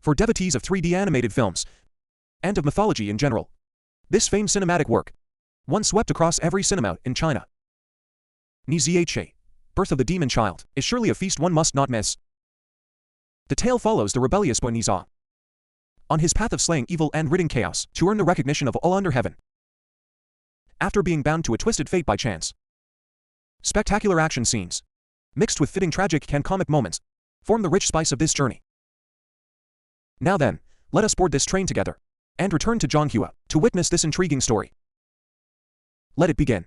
For devotees of 3D animated films, and of mythology in general, this famed cinematic work, one swept across every cinema in China. Ni Ziche, Birth of the Demon Child, is surely a feast one must not miss. The tale follows the rebellious boy Nizha on his path of slaying evil and ridding chaos to earn the recognition of all under heaven. After being bound to a twisted fate by chance, spectacular action scenes, mixed with fitting tragic and comic moments, form the rich spice of this journey. Now then, let us board this train together, and return to Zhonghua to witness this intriguing story. Let it begin.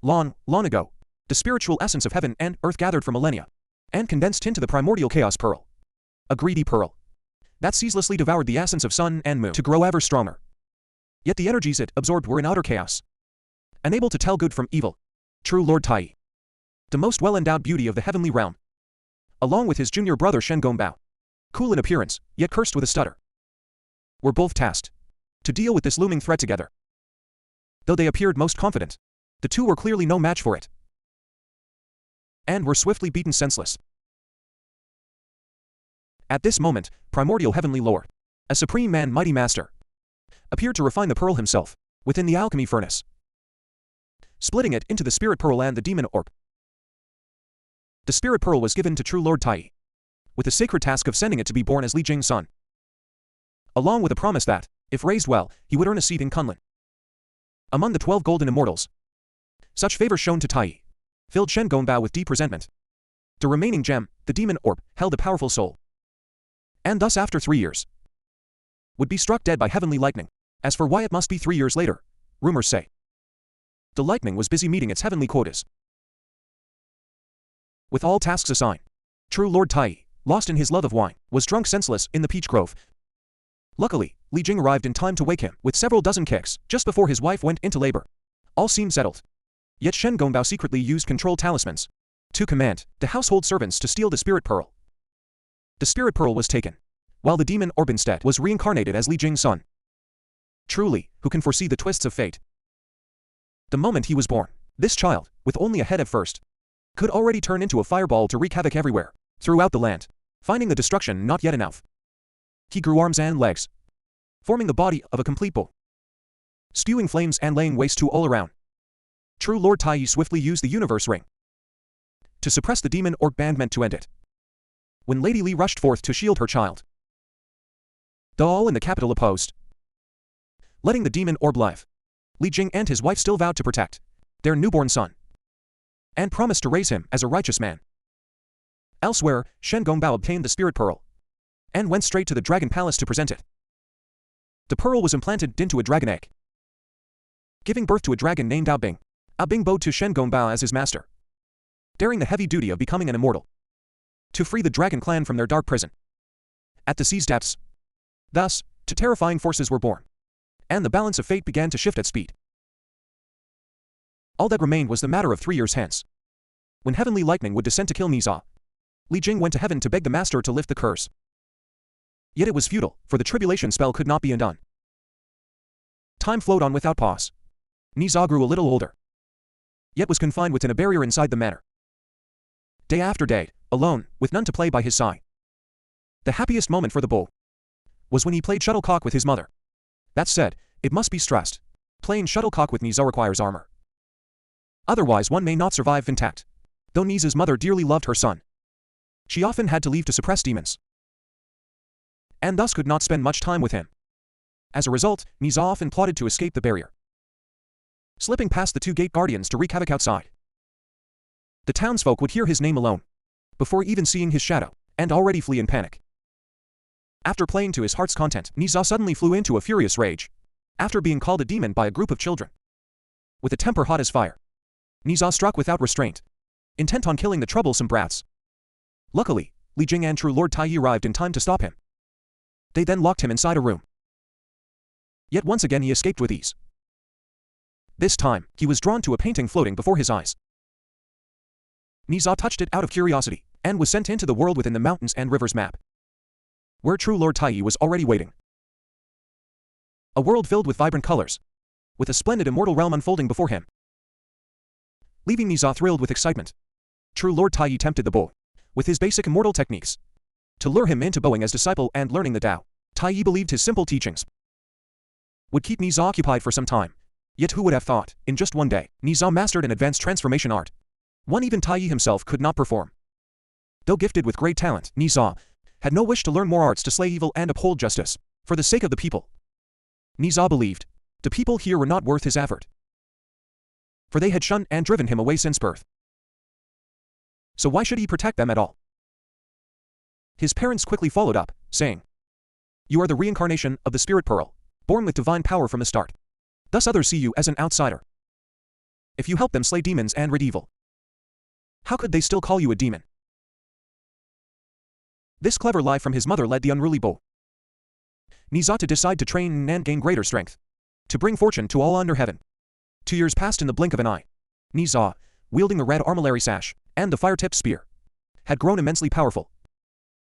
Long, long ago, the spiritual essence of heaven and earth gathered for millennia, and condensed into the primordial chaos pearl. A greedy pearl that ceaselessly devoured the essence of sun and moon to grow ever stronger. Yet the energies it absorbed were in utter chaos, unable to tell good from evil. True Lord Tai, the most well-endowed beauty of the heavenly realm, along with his junior brother Shen Gongbao, cool in appearance, yet cursed with a stutter, were both tasked to deal with this looming threat together. Though they appeared most confident, the two were clearly no match for it, and were swiftly beaten senseless. At this moment, primordial heavenly lord, a supreme man mighty master, appeared to refine the pearl himself, within the alchemy furnace, splitting it into the spirit pearl and the demon orb. The spirit pearl was given to true Lord Tai, with the sacred task of sending it to be born as Li Jing's son, along with a promise that, if raised well, he would earn a seat in Kunlun. Among the 12 golden immortals, such favor shown to Tai filled Shen Gongbao with deep resentment. The remaining gem, the demon orb, held a powerful soul, and thus after 3 years, would be struck dead by heavenly lightning. As for why it must be 3 years later, rumors say the lightning was busy meeting its heavenly quotas. With all tasks assigned, true Lord Tai, lost in his love of wine, was drunk senseless in the peach grove. Luckily, Li Jing arrived in time to wake him with several dozen kicks just before his wife went into labor. All seemed settled. Yet Shen Gongbao secretly used control talismans to command the household servants to steal the spirit pearl. The spirit pearl was taken, while the demon orb instead was reincarnated as Li Jing's son. Truly, who can foresee the twists of fate? The moment he was born, this child, with only a head at first, could already turn into a fireball to wreak havoc everywhere, throughout the land. Finding the destruction not yet enough, he grew arms and legs, forming the body of a complete bull, spewing flames and laying waste to all around. True Lord Tai swiftly used the universe ring to suppress the demon orb and meant to end it. When Lady Li rushed forth to shield her child, the all in the capital opposed, letting the demon orb live. Li Jing and his wife still vowed to protect their newborn son, and promised to raise him as a righteous man. Elsewhere, Shen Gongbao obtained the spirit pearl, and went straight to the dragon palace to present it. The pearl was implanted into a dragon egg, giving birth to a dragon named Ao Bing. Ao Bing bowed to Shen Gongbao as his master, daring the heavy duty of becoming an immortal, to free the dragon clan from their dark prison at the sea's depths. Thus, two terrifying forces were born, and the balance of fate began to shift at speed. All that remained was the matter of 3 years hence, when heavenly lightning would descend to kill Nizha. Li Jing went to heaven to beg the master to lift the curse. Yet it was futile, for the tribulation spell could not be undone. Time flowed on without pause. Nizha grew a little older, yet was confined within a barrier inside the manor. Day after day, alone, with none to play by his side. The happiest moment for the bull was when he played shuttlecock with his mother. That said, it must be stressed, playing shuttlecock with Nizha requires armor. Otherwise one may not survive intact. Though Nizha's mother dearly loved her son, she often had to leave to suppress demons, and thus could not spend much time with him. As a result, Nizha often plotted to escape the barrier, slipping past the 2 gate guardians to wreak havoc outside. The townsfolk would hear his name alone, before even seeing his shadow, and already flee in panic. After playing to his heart's content, Nizha suddenly flew into a furious rage, after being called a demon by a group of children. With a temper hot as fire, Nizha struck without restraint, intent on killing the troublesome brats. Luckily, Li Jing and true Lord Tai arrived in time to stop him. They then locked him inside a room. Yet once again he escaped with ease. This time, he was drawn to a painting floating before his eyes. Nizha touched it out of curiosity, and was sent into the world within the mountains and rivers map, where true Lord Tai was already waiting. A world filled with vibrant colors, with a splendid immortal realm unfolding before him. Leaving Nizha thrilled with excitement, true Lord Tai tempted the bull with his basic immortal techniques to lure him into bowing as disciple and learning the Tao. Taiyi believed his simple teachings would keep Niza occupied for some time. Yet who would have thought, in just one day, Niza mastered an advanced transformation art. One even Taiyi himself could not perform. Though gifted with great talent, Niza had no wish to learn more arts to slay evil and uphold justice, for the sake of the people. Niza believed the people here were not worth his effort, for they had shunned and driven him away since birth. So why should he protect them at all? His parents quickly followed up, saying, "You are the reincarnation of the Spirit Pearl, born with divine power from the start. Thus others see you as an outsider. If you help them slay demons and rid evil, how could they still call you a demon?" This clever lie from his mother led the unruly Bo Niza to decide to train and gain greater strength, to bring fortune to all under heaven. 2 years passed in the blink of an eye. Niza, wielding the red armillary sash and the fire-tipped spear, had grown immensely powerful.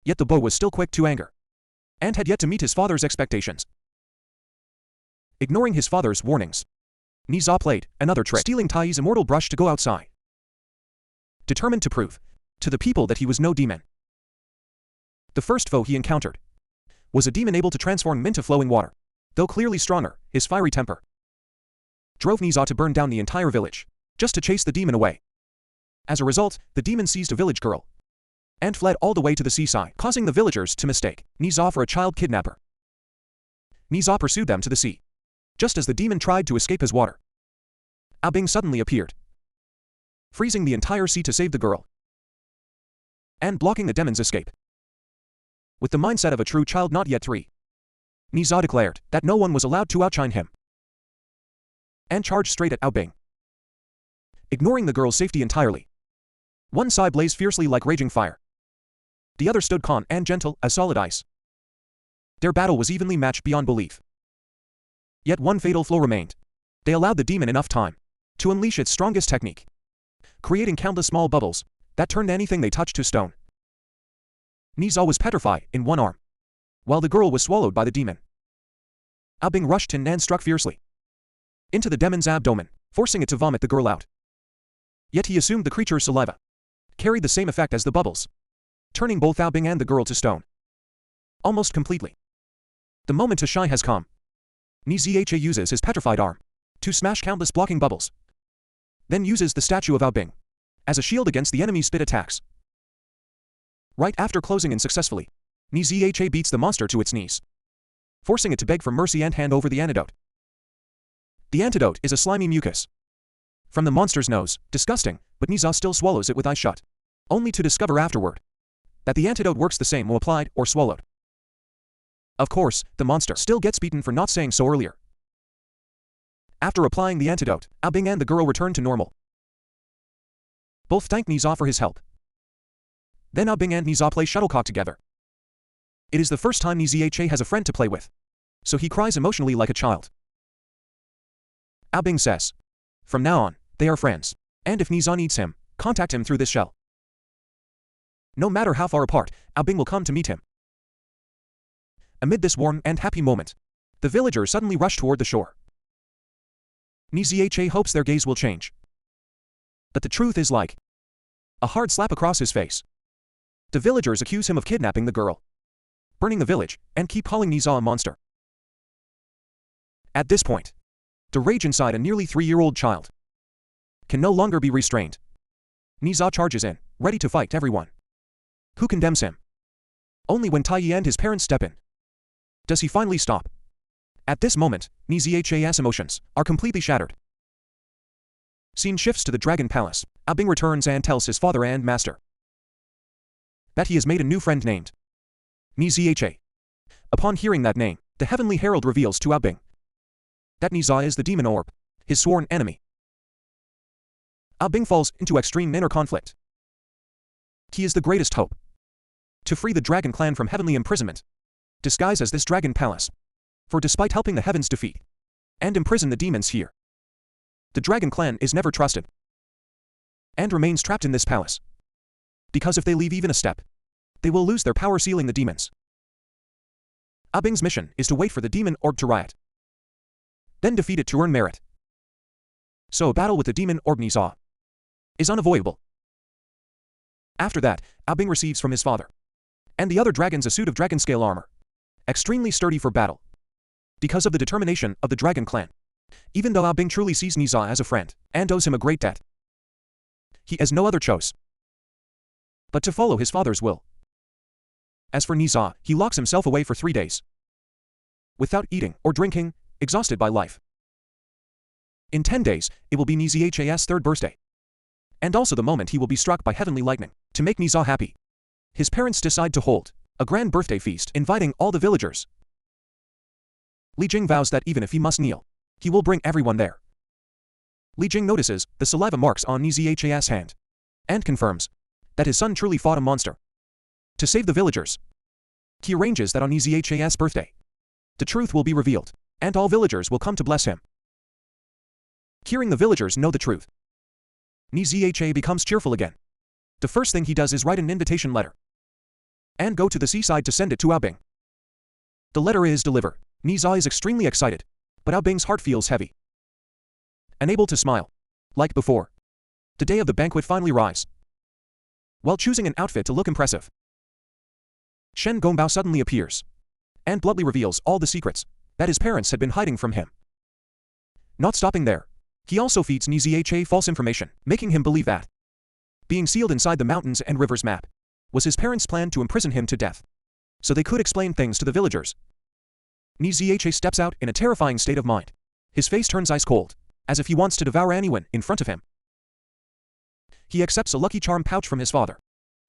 Yet the Bo was still quick to anger, and had yet to meet his father's expectations. Ignoring his father's warnings, Niza played another trick, stealing Taiyi's immortal brush to go outside, determined to prove to the people that he was no demon. The first foe he encountered was a demon able to transform into flowing water. Though clearly stronger, his fiery temper drove Niza to burn down the entire village, just to chase the demon away. As a result, the demon seized a village girl and fled all the way to the seaside, causing the villagers to mistake Niza for a child kidnapper. Niza pursued them to the sea. Just as the demon tried to escape his water, Abing suddenly appeared, freezing the entire sea to save the girl and blocking the demon's escape. With the mindset of a true child not yet 3, Niza declared that no one was allowed to outshine him and charged straight at Abing, ignoring the girl's safety entirely. One side blazed fiercely like raging fire. The other stood calm and gentle as solid ice. Their battle was evenly matched beyond belief. Yet one fatal flaw remained. They allowed the demon enough time to unleash its strongest technique, creating countless small bubbles that turned anything they touched to stone. Niza was petrified in one arm, while the girl was swallowed by the demon. Abing rushed in and struck fiercely into the demon's abdomen, forcing it to vomit the girl out. Yet he assumed the creature's saliva carried the same effect as the bubbles, turning both Abing and the girl to stone almost completely. The moment to shine has come. Niza uses his petrified arm to smash countless blocking bubbles, then uses the statue of Abing as a shield against the enemy's spit attacks. Right after closing in successfully, Niza beats the monster to its knees, forcing it to beg for mercy and hand over the antidote. The antidote is a slimy mucus from the monster's nose, disgusting, but Niza still swallows it with eyes shut, only to discover afterward that the antidote works the same when applied or swallowed. Of course, the monster still gets beaten for not saying so earlier. After applying the antidote, Abing and the girl return to normal. Both thank Niza for his help. Then Abing and Niza play shuttlecock together. It is the first time Niza has a friend to play with, so he cries emotionally like a child. Abing says, from now on, they are friends, and if Niza needs him, contact him through this shell. No matter how far apart, Abing will come to meet him. Amid this warm and happy moment, the villagers suddenly rush toward the shore. Niza hopes their gaze will change, but the truth is like a hard slap across his face. The villagers accuse him of kidnapping the girl, burning the village, and keep calling Niza a monster. At this point, the rage inside a nearly 3-year-old child can no longer be restrained. Niza charges in, ready to fight everyone who condemns him. Only when Taiyi and his parents step in does he finally stop. At this moment, Niza's emotions are completely shattered. Scene shifts to the Dragon Palace. Abing returns and tells his father and master that he has made a new friend named Niza. Upon hearing that name, the Heavenly Herald reveals to Abing that Niza is the demon orb, his sworn enemy. Abing falls into extreme inner conflict. He is the greatest hope to free the Dragon Clan from heavenly imprisonment, disguised as this Dragon Palace. For despite helping the heavens defeat and imprison the demons here, the Dragon Clan is never trusted and remains trapped in this palace. Because if they leave even a step, they will lose their power sealing the demons. Abing's mission is to wait for the demon orb to riot, then defeat it to earn merit. So a battle with the demon orb Niza is unavoidable. After that, Abing receives from his father and the other dragons a suit of dragon scale armor, extremely sturdy for battle. Because of the determination of the dragon clan, even though Ao Bing truly sees Ni Za as a friend and owes him a great debt, he has no other choice but to follow his father's will. As for Ni Za, he locks himself away for 3 days, without eating or drinking, exhausted by life. In 10 days, it will be Ni Za's 3rd birthday, and also the moment he will be struck by heavenly lightning. To make Ni Za happy, his parents decide to hold a grand birthday feast, inviting all the villagers. Li Jing vows that even if he must kneel, he will bring everyone there. Li Jing notices the saliva marks on Ni Za's hand, and confirms that his son truly fought a monster. To save the villagers, he arranges that on Ni Za's birthday, the truth will be revealed, and all villagers will come to bless him. Hearing the villagers know the truth, Ni Za becomes cheerful again. The first thing he does is write an invitation letter, and go to the seaside to send it to Ao Bing. The letter is delivered. Ni Za is extremely excited, but Ao Bing's heart feels heavy. Unable to smile, like before, the day of the banquet finally arrives. While choosing an outfit to look impressive, Shen Gongbao suddenly appears, and bluntly reveals all the secrets that his parents had been hiding from him. Not stopping there, he also feeds Ni Za false information, making him believe that being sealed inside the mountains and rivers map was his parents' plan to imprison him to death, so they could explain things to the villagers. Ni Za steps out in a terrifying state of mind. His face turns ice cold, as if he wants to devour anyone in front of him. He accepts a lucky charm pouch from his father,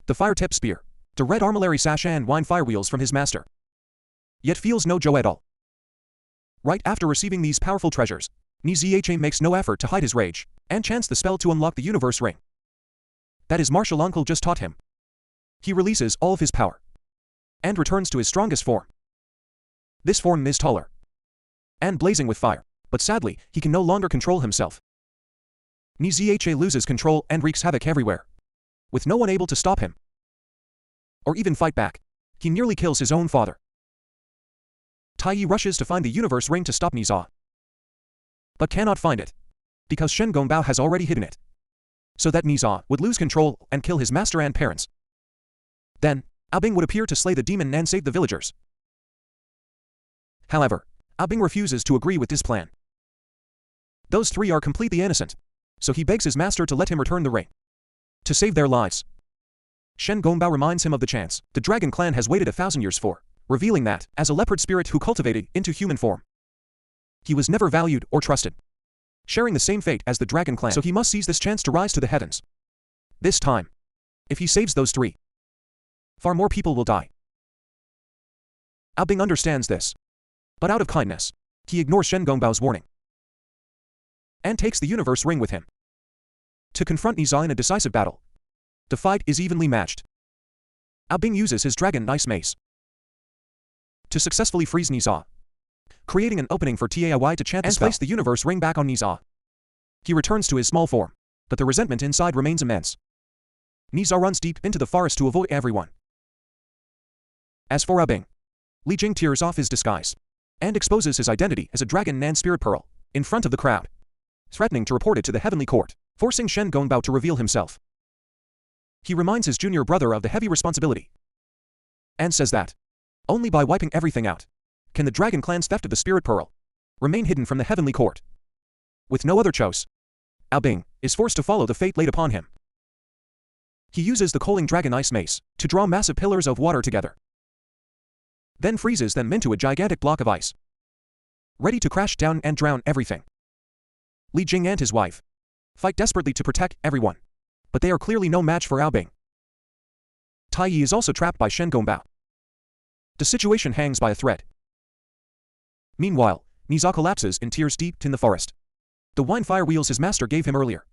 the fire-tip spear, the red armillary sash and wine fire wheels from his master, yet feels no joy at all. Right after receiving these powerful treasures, Ni Za makes no effort to hide his rage, and chants the spell to unlock the universe ring that his martial uncle just taught him. He releases all of his power, and returns to his strongest form. This form is taller and blazing with fire, but sadly, he can no longer control himself. Ni Za loses control and wreaks havoc everywhere, with no one able to stop him, or even fight back. He nearly kills his own father. Tai Yi rushes to find the universe ring to stop Ni Za, but cannot find it, because Shen Gongbao has already hidden it, so that Ni Za would lose control and kill his master and parents. Then, Ao Bing would appear to slay the demon and save the villagers. However, Ao Bing refuses to agree with this plan. Those 3 are completely innocent, so he begs his master to let him return the ring to save their lives. Shen Gongbao reminds him of the chance the dragon clan has waited 1,000 years for, revealing that, as a leopard spirit who cultivated into human form, he was never valued or trusted, sharing the same fate as the dragon clan, so he must seize this chance to rise to the heavens. This time, if he saves those 3, far more people will die. Ao Bing understands this, but out of kindness, he ignores Shen Gongbao's warning, and takes the universe ring with him to confront Ni Za in a decisive battle. The fight is evenly matched. Ao Bing uses his dragon ice mace to successfully freeze Ni Za, creating an opening for Tai to chant and place the universe ring back on Ni Za. He returns to his small form, but the resentment inside remains immense. Ni Za runs deep into the forest to avoid everyone. As for Ao Bing, Li Jing tears off his disguise and exposes his identity as a dragon and spirit pearl in front of the crowd, threatening to report it to the heavenly court, forcing Shen Gongbao to reveal himself. He reminds his junior brother of the heavy responsibility and says that only by wiping everything out can the dragon clan's theft of the spirit pearl remain hidden from the heavenly court. With no other choice, Ao Bing is forced to follow the fate laid upon him. He uses the coaling dragon ice mace to draw massive pillars of water together, then freezes them into a gigantic block of ice, ready to crash down and drown everything. Li Jing and his wife fight desperately to protect everyone, but they are clearly no match for Ao Bing. Tai Yi is also trapped by Shen Gongbao. The situation hangs by a thread. Meanwhile, Ni Za collapses in tears deep in the forest. The wine fire wheels his master gave him earlier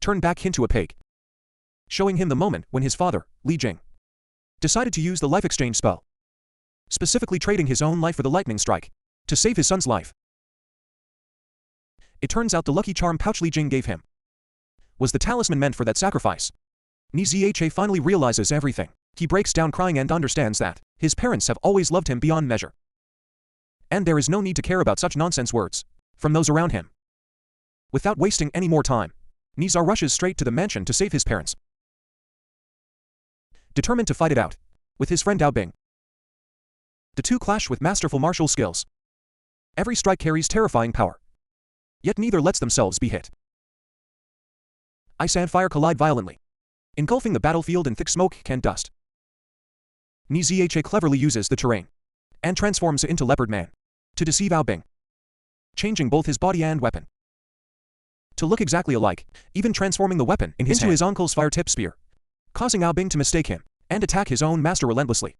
turn back into a pig, showing him the moment when his father, Li Jing, decided to use the life exchange spell, specifically trading his own life for the lightning strike to save his son's life. It turns out the lucky charm pouch Li Jing gave him was the talisman meant for that sacrifice. Ni Za finally realizes everything. He breaks down crying and understands that his parents have always loved him beyond measure, and there is no need to care about such nonsense words from those around him. Without wasting any more time, Ni Za rushes straight to the mansion to save his parents. Determined to fight it out, with his friend Ao Bing. The two clash with masterful martial skills. Every strike carries terrifying power. Yet neither lets themselves be hit. Ice and fire collide violently, engulfing the battlefield in thick smoke and dust. Ni Ziche cleverly uses the terrain and transforms into Leopard Man to deceive Ao Bing, changing both his body and weapon to look exactly alike, even transforming the weapon into his uncle's fire-tip spear, causing Ao Bing to mistake him and attack his own master relentlessly.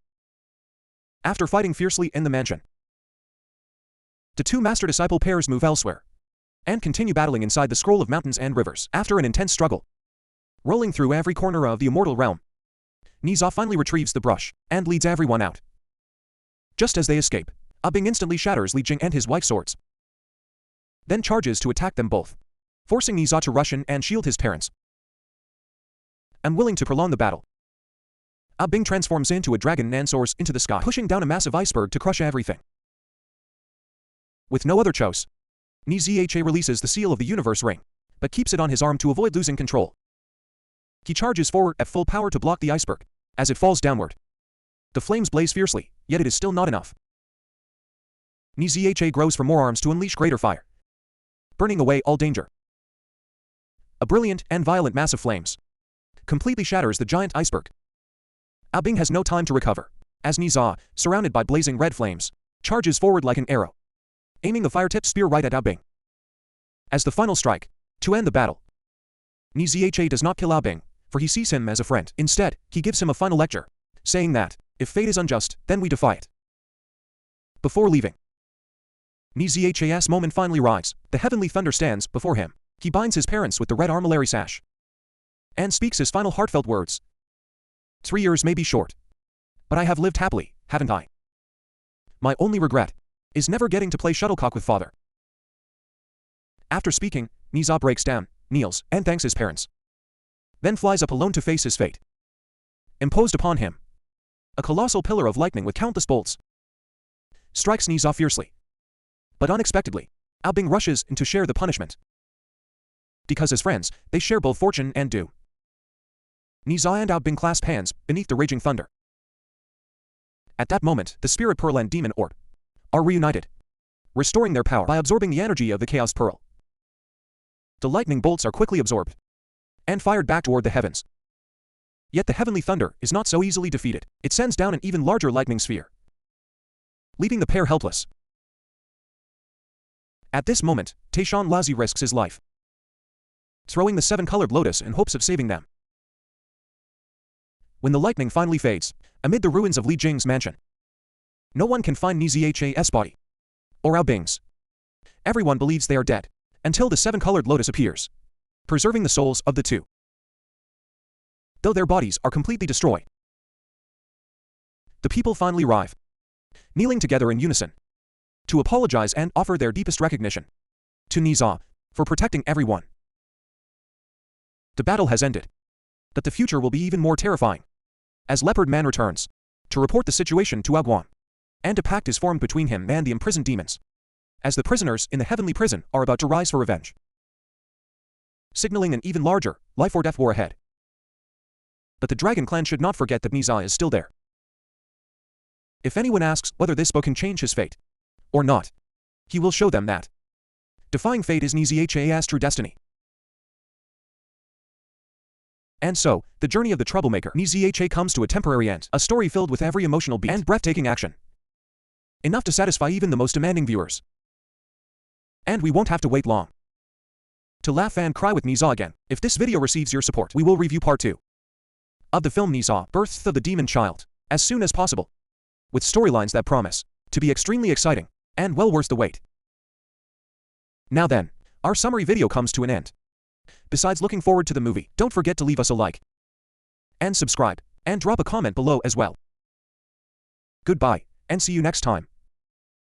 After fighting fiercely in the mansion, the two master-disciple pairs move elsewhere and continue battling inside the scroll of mountains and rivers. After an intense struggle, rolling through every corner of the immortal realm, Ni Za finally retrieves the brush and leads everyone out. Just as they escape, Ao Bing instantly shatters Li Jing and his wife's swords, then charges to attack them both, forcing Ni Za to rush in and shield his parents. Unwilling to prolong the battle, Ao Bing transforms into a dragon and soars into the sky, pushing down a massive iceberg to crush everything. With no other choice, Ni Ziche releases the seal of the universe ring, but keeps it on his arm to avoid losing control. He charges forward at full power to block the iceberg as it falls downward. The flames blaze fiercely, yet it is still not enough. Ni Ziche grows for more arms to unleash greater fire, burning away all danger. A brilliant and violent mass of flames completely shatters the giant iceberg. Ao Bing has no time to recover, as Ni Za, surrounded by blazing red flames, charges forward like an arrow, aiming the fire-tipped spear right at Ao Bing. As the final strike, to end the battle, Ni Ziche does not kill Ao Bing, for he sees him as a friend. Instead, he gives him a final lecture, saying that, if fate is unjust, then we defy it. Before leaving, Ni Ziche's moment finally arrives. The heavenly thunder stands before him. He binds his parents with the red armillary sash and speaks his final heartfelt words. 3 years may be short, but I have lived happily, haven't I? My only regret is never getting to play shuttlecock with father. After speaking, Ni Za breaks down, kneels, and thanks his parents, then flies up alone to face his fate. Imposed upon him, a colossal pillar of lightning with countless bolts strikes Ni Za fiercely. But unexpectedly, Ao Bing rushes in to share the punishment. Because as friends, they share both fortune and doom. Ni Za and Ao Bing clasp hands beneath the raging thunder. At that moment, the Spirit Pearl and Demon Orb are reunited, restoring their power by absorbing the energy of the Chaos Pearl. The lightning bolts are quickly absorbed and fired back toward the heavens. Yet the heavenly thunder is not so easily defeated. It sends down an even larger lightning sphere, leaving the pair helpless. At this moment, Taishan Lazi risks his life, throwing the 7-colored lotus in hopes of saving them. When the lightning finally fades, amid the ruins of Li Jing's mansion, no one can find Ni Ziche's body, or Ao Bing's. Everyone believes they are dead, until the 7-colored lotus appears, preserving the souls of the two, though their bodies are completely destroyed. The people finally arrive, kneeling together in unison, to apologize and offer their deepest recognition to Ni Za for protecting everyone. The battle has ended, but the future will be even more terrifying, as Leopard Man returns to report the situation to Ao Guan, and a pact is formed between him and the imprisoned demons, as the prisoners in the heavenly prison are about to rise for revenge, signaling an even larger life-or-death war ahead. But the Dragon Clan should not forget that Ni Za is still there. If anyone asks whether this book can change his fate or not, he will show them that defying fate is Ni Ziche's true destiny. And so, the journey of the troublemaker Ni Ziche comes to a temporary end, a story filled with every emotional beat and breathtaking action, enough to satisfy even the most demanding viewers. And we won't have to wait long to laugh and cry with Ni Za again. If this video receives your support, we will review part 2 of the film Ni Za, Birth of the Demon Child, as soon as possible, with storylines that promise to be extremely exciting and well worth the wait. Now then, our summary video comes to an end. Besides looking forward to the movie, don't forget to leave us a like and subscribe, and drop a comment below as well. Goodbye, and see you next time.